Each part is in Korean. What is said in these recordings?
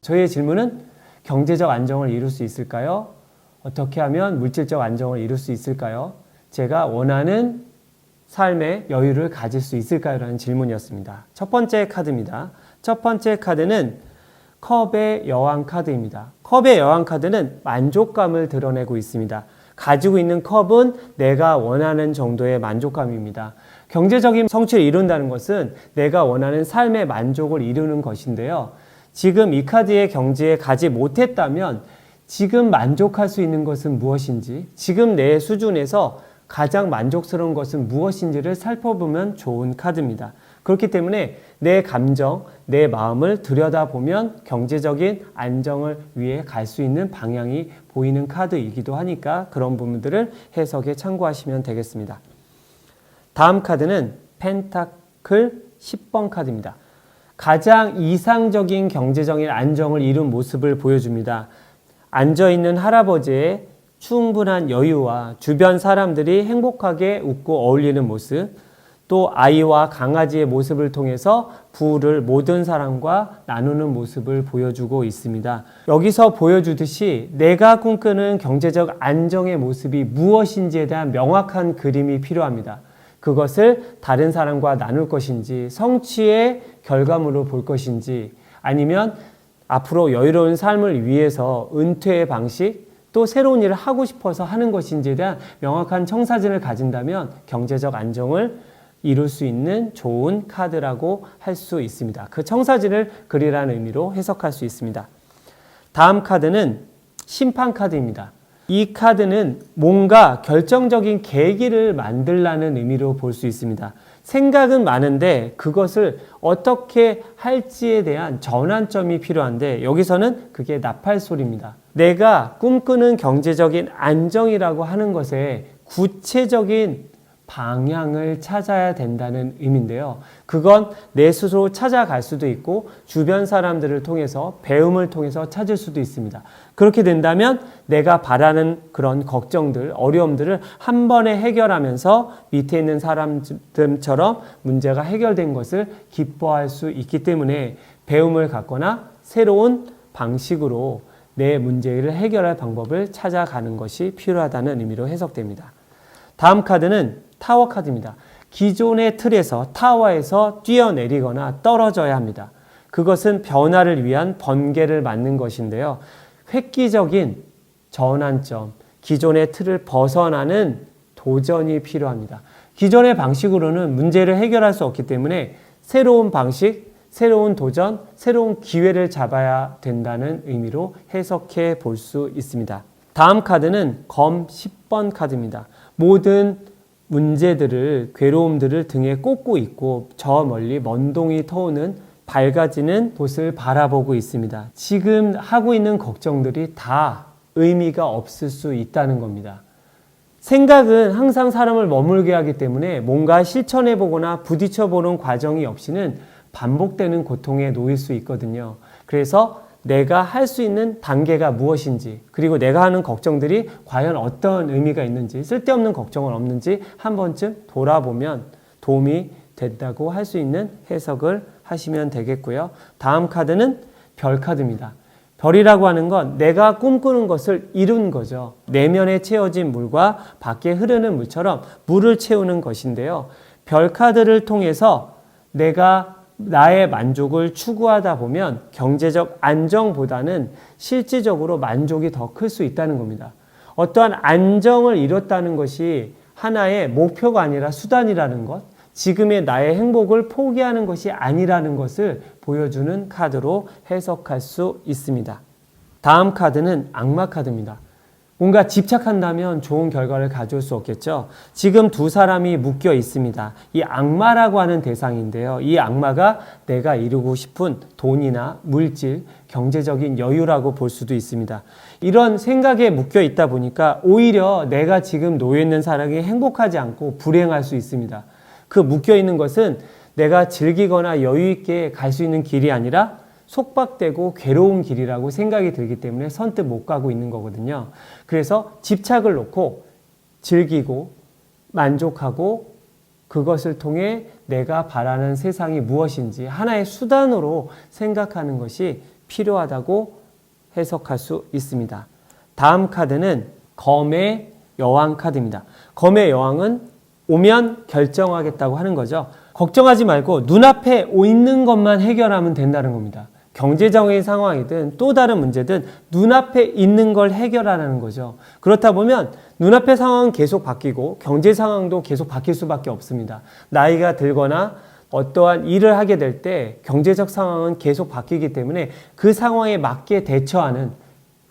저희의 질문은 경제적 안정을 이룰 수 있을까요? 어떻게 하면 물질적 안정을 이룰 수 있을까요? 제가 원하는 삶의 여유를 가질 수 있을까요? 라는 질문이었습니다. 첫 번째 카드입니다. 첫 번째 카드는 컵의 여왕 카드입니다. 컵의 여왕 카드는 만족감을 드러내고 있습니다. 가지고 있는 컵은 내가 원하는 정도의 만족감입니다. 경제적인 성취를 이룬다는 것은 내가 원하는 삶의 만족을 이루는 것인데요. 지금 이 카드의 경지에 가지 못했다면 지금 만족할 수 있는 것은 무엇인지, 지금 내 수준에서 가장 만족스러운 것은 무엇인지를 살펴보면 좋은 카드입니다. 그렇기 때문에 내 감정, 내 마음을 들여다보면 경제적인 안정을 위해 갈 수 있는 방향이 보이는 카드이기도 하니까 그런 부분들을 해석에 참고하시면 되겠습니다. 다음 카드는 펜타클 10번 카드입니다. 가장 이상적인 경제적인 안정을 이룬 모습을 보여줍니다. 앉아있는 할아버지의 충분한 여유와 주변 사람들이 행복하게 웃고 어울리는 모습, 또 아이와 강아지의 모습을 통해서 부를 모든 사람과 나누는 모습을 보여주고 있습니다. 여기서 보여주듯이 내가 꿈꾸는 경제적 안정의 모습이 무엇인지에 대한 명확한 그림이 필요합니다. 그것을 다른 사람과 나눌 것인지, 성취의 결과물로 볼 것인지, 아니면 앞으로 여유로운 삶을 위해서 은퇴의 방식, 또 새로운 일을 하고 싶어서 하는 것인지에 대한 명확한 청사진을 가진다면 경제적 안정을 이룰 수 있는 좋은 카드라고 할 수 있습니다. 그 청사진을 그리라는 의미로 해석할 수 있습니다. 다음 카드는 심판 카드입니다. 이 카드는 뭔가 결정적인 계기를 만들라는 의미로 볼 수 있습니다. 생각은 많은데 그것을 어떻게 할지에 대한 전환점이 필요한데 여기서는 그게 나팔소리입니다. 내가 꿈꾸는 경제적인 안정이라고 하는 것에 구체적인 방향을 찾아야 된다는 의미인데요. 그건 내 스스로 찾아갈 수도 있고 주변 사람들을 통해서 배움을 통해서 찾을 수도 있습니다. 그렇게 된다면 내가 바라는 그런 걱정들, 어려움들을 한 번에 해결하면서 밑에 있는 사람들처럼 문제가 해결된 것을 기뻐할 수 있기 때문에 배움을 갖거나 새로운 방식으로 내 문제를 해결할 방법을 찾아가는 것이 필요하다는 의미로 해석됩니다. 다음 카드는 타워 카드입니다. 기존의 틀에서 타워에서 뛰어내리거나 떨어져야 합니다. 그것은 변화를 위한 번개를 맞는 것인데요. 획기적인 전환점, 기존의 틀을 벗어나는 도전이 필요합니다. 기존의 방식으로는 문제를 해결할 수 없기 때문에 새로운 방식, 새로운 도전, 새로운 기회를 잡아야 된다는 의미로 해석해 볼 수 있습니다. 다음 카드는 검 10번 카드입니다. 모든 문제들을, 괴로움들을 등에 꽂고 있고 저 멀리 먼동이 터오는 밝아지는 곳을 바라보고 있습니다. 지금 하고 있는 걱정들이 다 의미가 없을 수 있다는 겁니다. 생각은 항상 사람을 머물게 하기 때문에 뭔가 실천해보거나 부딪혀보는 과정이 없이는 반복되는 고통에 놓일 수 있거든요. 그래서 내가 할 수 있는 단계가 무엇인지, 그리고 내가 하는 걱정들이 과연 어떤 의미가 있는지, 쓸데없는 걱정은 없는지 한 번쯤 돌아보면 도움이 된다고 할 수 있는 해석을 하시면 되겠고요. 다음 카드는 별 카드입니다. 별이라고 하는 건 내가 꿈꾸는 것을 이룬 거죠. 내면에 채워진 물과 밖에 흐르는 물처럼 물을 채우는 것인데요. 별 카드를 통해서 내가 나의 만족을 추구하다 보면 경제적 안정보다는 실질적으로 만족이 더 클 수 있다는 겁니다. 어떠한 안정을 이뤘다는 것이 하나의 목표가 아니라 수단이라는 것, 지금의 나의 행복을 포기하는 것이 아니라는 것을 보여주는 카드로 해석할 수 있습니다. 다음 카드는 악마 카드입니다. 뭔가 집착한다면 좋은 결과를 가져올 수 없겠죠. 지금 두 사람이 묶여 있습니다. 이 악마라고 하는 대상인데요. 이 악마가 내가 이루고 싶은 돈이나 물질, 경제적인 여유라고 볼 수도 있습니다. 이런 생각에 묶여 있다 보니까 오히려 내가 지금 놓여 있는 사람이 행복하지 않고 불행할 수 있습니다. 그 묶여 있는 것은 내가 즐기거나 여유 있게 갈 수 있는 길이 아니라 속박되고 괴로운 길이라고 생각이 들기 때문에 선뜻 못 가고 있는 거거든요. 그래서 집착을 놓고 즐기고 만족하고 그것을 통해 내가 바라는 세상이 무엇인지 하나의 수단으로 생각하는 것이 필요하다고 해석할 수 있습니다. 다음 카드는 검의 여왕 카드입니다. 검의 여왕은 오면 결정하겠다고 하는 거죠. 걱정하지 말고 눈앞에 있는 것만 해결하면 된다는 겁니다. 경제적인 상황이든 또 다른 문제든 눈앞에 있는 걸 해결하라는 거죠. 그렇다 보면 눈앞의 상황은 계속 바뀌고 경제 상황도 계속 바뀔 수밖에 없습니다. 나이가 들거나 어떠한 일을 하게 될 때 경제적 상황은 계속 바뀌기 때문에 그 상황에 맞게 대처하는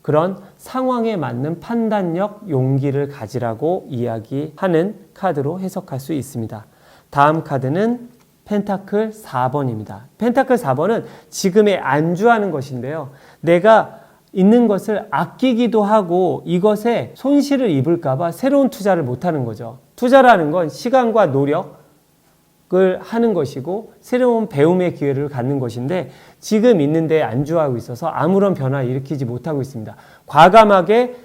그런 상황에 맞는 판단력, 용기를 가지라고 이야기하는 카드로 해석할 수 있습니다. 다음 카드는 펜타클 4번입니다. 펜타클 4번은 지금에 안주하는 것인데요. 내가 있는 것을 아끼기도 하고 이것에 손실을 입을까 봐 새로운 투자를 못하는 거죠. 투자라는 건 시간과 노력을 하는 것이고 새로운 배움의 기회를 갖는 것인데 지금 있는 데에 안주하고 있어서 아무런 변화를 일으키지 못하고 있습니다. 과감하게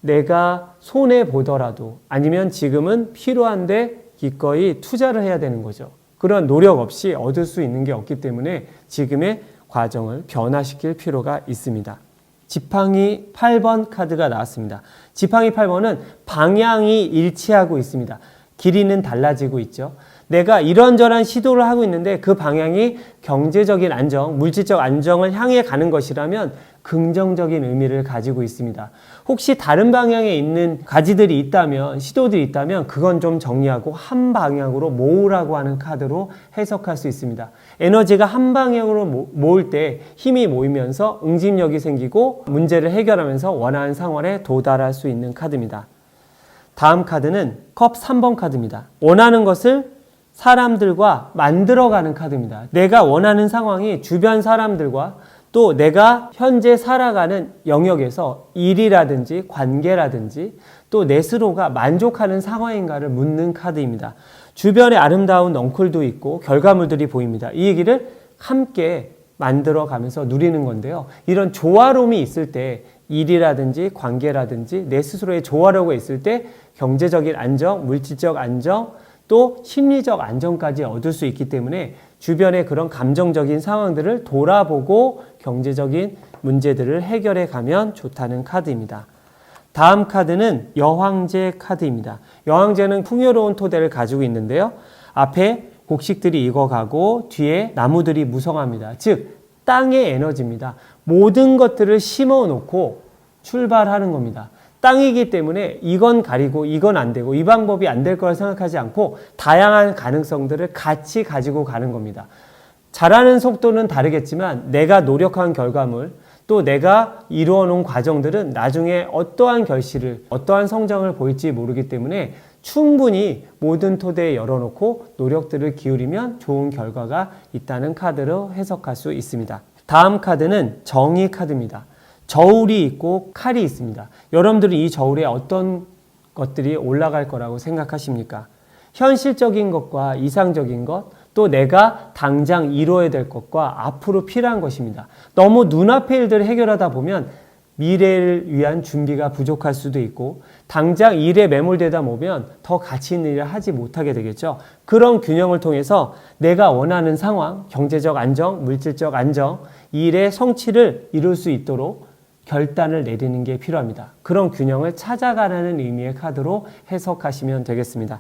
내가 손해보더라도 아니면 지금은 필요한데 기꺼이 투자를 해야 되는 거죠. 그런 노력 없이 얻을 수 있는 게 없기 때문에 지금의 과정을 변화시킬 필요가 있습니다. 지팡이 8번 카드가 나왔습니다. 지팡이 8번은 방향이 일치하고 있습니다. 길이는 달라지고 있죠. 내가 이런저런 시도를 하고 있는데 그 방향이 경제적인 안정, 물질적 안정을 향해 가는 것이라면 긍정적인 의미를 가지고 있습니다. 혹시 다른 방향에 있는 가지들이 있다면, 시도들이 있다면 그건 좀 정리하고 한 방향으로 모으라고 하는 카드로 해석할 수 있습니다. 에너지가 한 방향으로 모을 때 힘이 모이면서 응집력이 생기고 문제를 해결하면서 원하는 상황에 도달할 수 있는 카드입니다. 다음 카드는 컵 3번 카드입니다. 원하는 것을 사람들과 만들어가는 카드입니다. 내가 원하는 상황이 주변 사람들과 또 내가 현재 살아가는 영역에서 일이라든지 관계라든지 또 내 스스로가 만족하는 상황인가를 묻는 카드입니다. 주변에 아름다운 넝쿨도 있고 결과물들이 보입니다. 이 얘기를 함께 만들어가면서 누리는 건데요. 이런 조화로움이 있을 때 일이라든지 관계라든지 내 스스로의 조화로움이 있을 때 경제적인 안정, 물질적 안정, 또 심리적 안정까지 얻을 수 있기 때문에 주변의 그런 감정적인 상황들을 돌아보고 경제적인 문제들을 해결해 가면 좋다는 카드입니다. 다음 카드는 여황제 카드입니다. 여황제는 풍요로운 토대를 가지고 있는데요. 앞에 곡식들이 익어가고 뒤에 나무들이 무성합니다. 즉 땅의 에너지입니다. 모든 것들을 심어 놓고 출발하는 겁니다. 땅이기 때문에 이건 가리고 이건 안 되고 이 방법이 안 될 거라 생각하지 않고 다양한 가능성들을 같이 가지고 가는 겁니다. 자라는 속도는 다르겠지만 내가 노력한 결과물 또 내가 이루어 놓은 과정들은 나중에 어떠한 결실을 어떠한 성장을 보일지 모르기 때문에 충분히 모든 토대에 열어놓고 노력들을 기울이면 좋은 결과가 있다는 카드로 해석할 수 있습니다. 다음 카드는 정의 카드입니다. 저울이 있고 칼이 있습니다. 여러분들은 이 저울에 어떤 것들이 올라갈 거라고 생각하십니까? 현실적인 것과 이상적인 것, 또 내가 당장 이루어야 될 것과 앞으로 필요한 것입니다. 너무 눈앞의 일들을 해결하다 보면 미래를 위한 준비가 부족할 수도 있고 당장 일에 매몰되다 보면 더 가치 있는 일을 하지 못하게 되겠죠. 그런 균형을 통해서 내가 원하는 상황, 경제적 안정, 물질적 안정, 일의 성취를 이룰 수 있도록 결단을 내리는 게 필요합니다. 그런 균형을 찾아가라는 의미의 카드로 해석하시면 되겠습니다.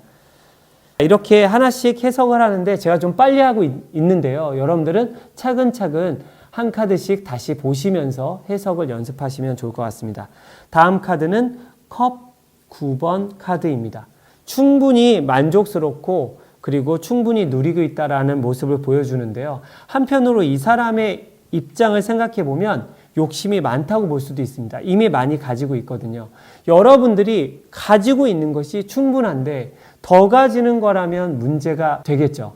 이렇게 하나씩 해석을 하는데 제가 좀 빨리 하고 있는데요. 여러분들은 차근차근 한 카드씩 다시 보시면서 해석을 연습하시면 좋을 것 같습니다. 다음 카드는 컵 9번 카드입니다. 충분히 만족스럽고 그리고 충분히 누리고 있다라는 모습을 보여주는데요. 한편으로 이 사람의 입장을 생각해 보면 욕심이 많다고 볼 수도 있습니다. 이미 많이 가지고 있거든요. 여러분들이 가지고 있는 것이 충분한데 더 가지는 거라면 문제가 되겠죠.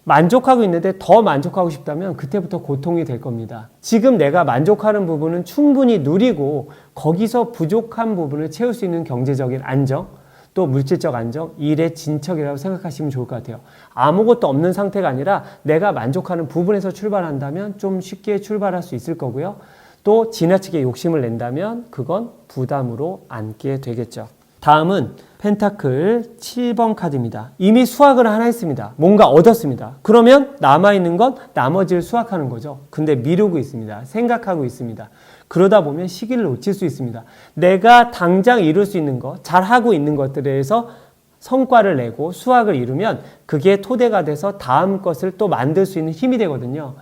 만족하고 있는데 더 만족하고 싶다면 그때부터 고통이 될 겁니다. 지금 내가 만족하는 부분은 충분히 누리고 거기서 부족한 부분을 채울 수 있는 경제적인 안정, 또 물질적 안정, 일의 진척이라고 생각하시면 좋을 것 같아요. 아무것도 없는 상태가 아니라 내가 만족하는 부분에서 출발한다면 좀 쉽게 출발할 수 있을 거고요. 또 지나치게 욕심을 낸다면 그건 부담으로 안게 되겠죠. 다음은 펜타클 7번 카드입니다. 이미 수확을 하나 했습니다. 뭔가 얻었습니다. 그러면 남아있는 건 나머지를 수확하는 거죠. 근데 미루고 있습니다. 생각하고 있습니다. 그러다 보면 시기를 놓칠 수 있습니다. 내가 당장 이룰 수 있는 것, 잘하고 있는 것들에 대해서 성과를 내고 수확을 이루면 그게 토대가 돼서 다음 것을 또 만들 수 있는 힘이 되거든요.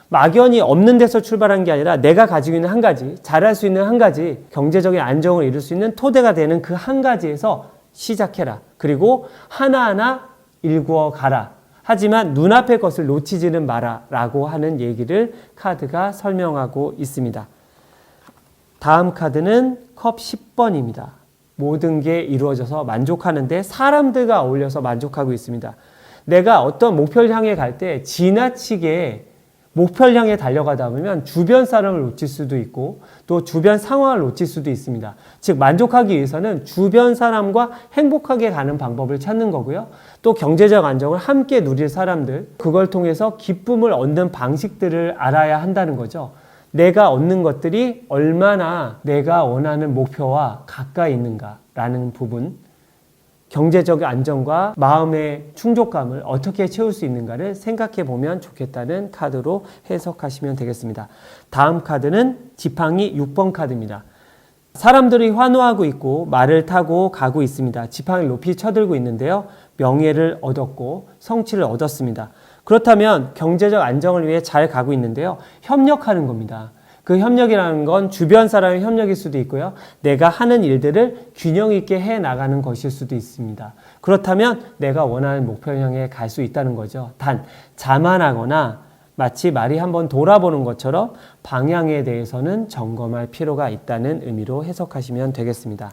막연히 없는 데서 출발한 게 아니라 내가 가지고 있는 한 가지, 잘할 수 있는 한 가지, 경제적인 안정을 이룰 수 있는 토대가 되는 그 한 가지에서 시작해라. 그리고 하나하나 일구어 가라. 하지만 눈앞의 것을 놓치지는 마라 라고 하는 얘기를 카드가 설명하고 있습니다. 다음 카드는 컵 10번입니다. 모든 게 이루어져서 만족하는데 사람들과 어울려서 만족하고 있습니다. 내가 어떤 목표를 향해 갈 때 지나치게 목표를 향해 달려가다 보면 주변 사람을 놓칠 수도 있고 또 주변 상황을 놓칠 수도 있습니다. 즉 만족하기 위해서는 주변 사람과 행복하게 가는 방법을 찾는 거고요. 또 경제적 안정을 함께 누릴 사람들, 그걸 통해서 기쁨을 얻는 방식들을 알아야 한다는 거죠. 내가 얻는 것들이 얼마나 내가 원하는 목표와 가까이 있는가라는 부분, 경제적 안정과 마음의 충족감을 어떻게 채울 수 있는가를 생각해 보면 좋겠다는 카드로 해석하시면 되겠습니다. 다음 카드는 지팡이 6번 카드입니다. 사람들이 환호하고 있고 말을 타고 가고 있습니다. 지팡이를 높이 쳐들고 있는데요. 명예를 얻었고 성취를 얻었습니다. 그렇다면 경제적 안정을 위해 잘 가고 있는데요. 협력하는 겁니다. 그 협력이라는 건 주변 사람의 협력일 수도 있고요. 내가 하는 일들을 균형 있게 해 나가는 것일 수도 있습니다. 그렇다면 내가 원하는 목표를 향해 갈 수 있다는 거죠. 단 자만하거나 마치 말이 한번 돌아보는 것처럼 방향에 대해서는 점검할 필요가 있다는 의미로 해석하시면 되겠습니다.